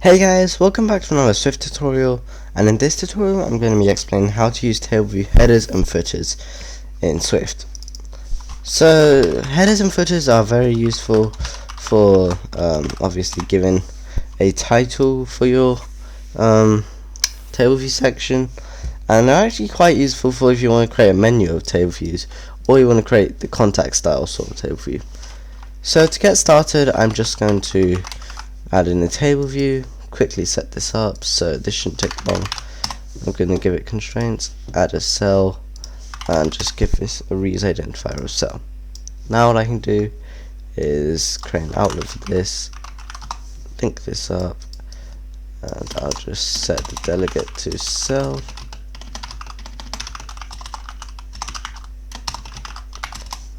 Hey guys, welcome back to another Swift tutorial, and in this tutorial I'm going to be explaining how to use Tableview headers and footers in Swift. So headers and footers are very useful for obviously giving a title for your Tableview section, and they're actually quite useful for if you want to create a menu of Tableviews or you want to create the contact style sort of Tableview. So to get started, I'm just going to add in the table view, quickly set this up, so this shouldn't take long. I'm going to give it constraints, add a cell, and just give this a reuse identifier of cell. Now what I can do is create an outlet for this, link this up, and I'll just set the delegate to cell,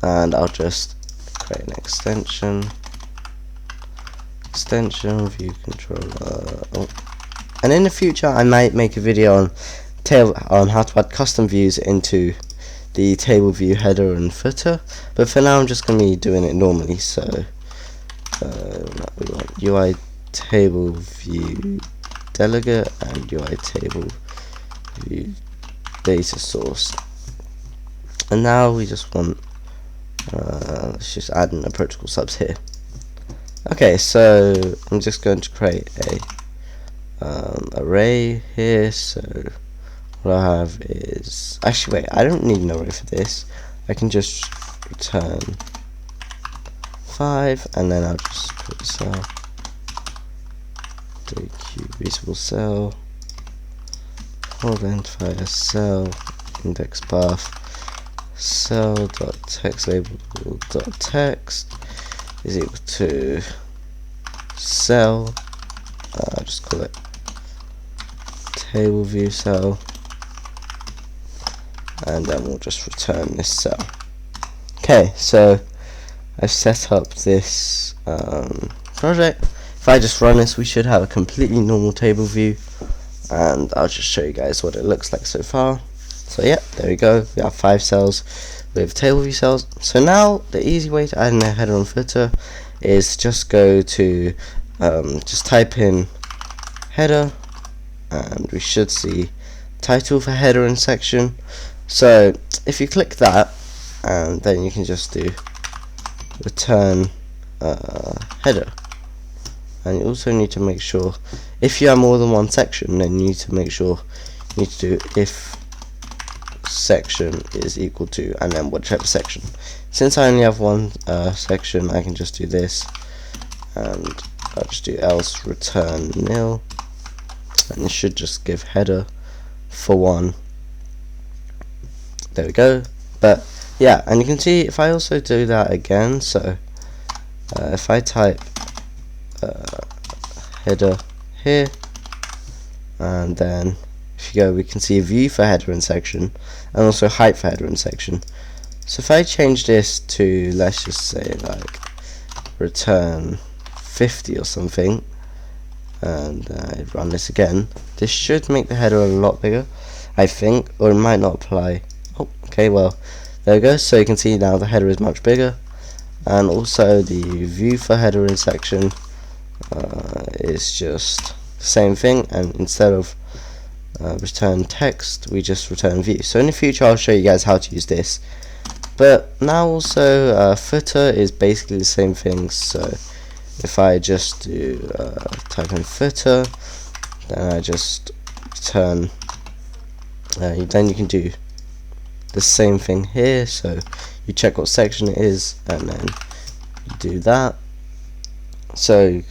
and I'll just create an extension view controller. And in the future I might make a video on how to add custom views into the table view header and footer, but for now I'm just going to be doing it normally. So we want UI table view delegate and UI table view data source, and now we just want let's just add in the protocol subs here. Okay, so I'm just going to create a array here. So what I have is, actually wait, I don't need an array for this. I can just return 5, and then I'll just put cell dq reasonable cell, hold identifier cell, index path cell dot text label dot text is equal to cell, I'll just call it table view cell, and then we'll just return this cell. Okay, so I've set up this project. If I just run this, we should have a completely normal table view, and I'll just show you guys what it looks like so far. So yeah, there we go, we have 5 cells with table view cells. So now the easy way to add in a header and footer is just go to just type in header, and we should see title for header and section. So if you click that, and then you can just do return header, and you also need to make sure, if you have more than one section, then you need to make sure you need to do if section is equal to, and then whichever section. Since I only have one section, I can just do this, and I'll just do else return nil, and it should just give header for 1. There we go. But yeah, and you can see if I also do that again, so if I type header here, and then if you go, we can see a view for header and section, and also height for header and section. So if I change this to, let's just say like return 50 or something, and I run this again, this should make the header a lot bigger, I think, or it might not apply. Oh, okay, well there we go. So you can see now the header is much bigger, and also the view for header and section is just the same thing, and instead of return text, we just return view. So in the future I'll show you guys how to use this, but now also footer is basically the same thing. So if I just do type in footer, then I just return, then you can do the same thing here. So you check what section it is, and then you do that. So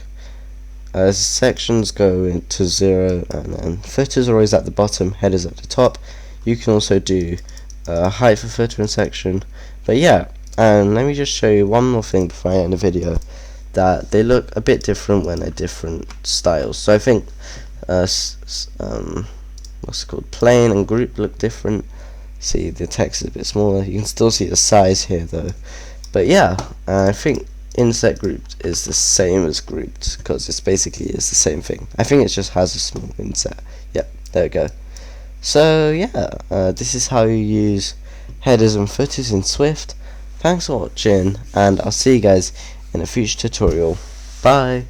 sections go into 0, and then footers are always at the bottom, headers at the top. You can also do height for footer and section. But yeah, and let me just show you one more thing before I end the video, that they look a bit different when they're different styles. So I think what's it called, plain and group look different. See, the text is a bit smaller. You can still see the size here though. But yeah, I think inset grouped is the same as grouped, because it's basically the same thing. I think it just has a small inset. Yep, there we go. So yeah, this is how you use headers and footers in Swift. Thanks for watching, and I'll see you guys in a future tutorial. Bye.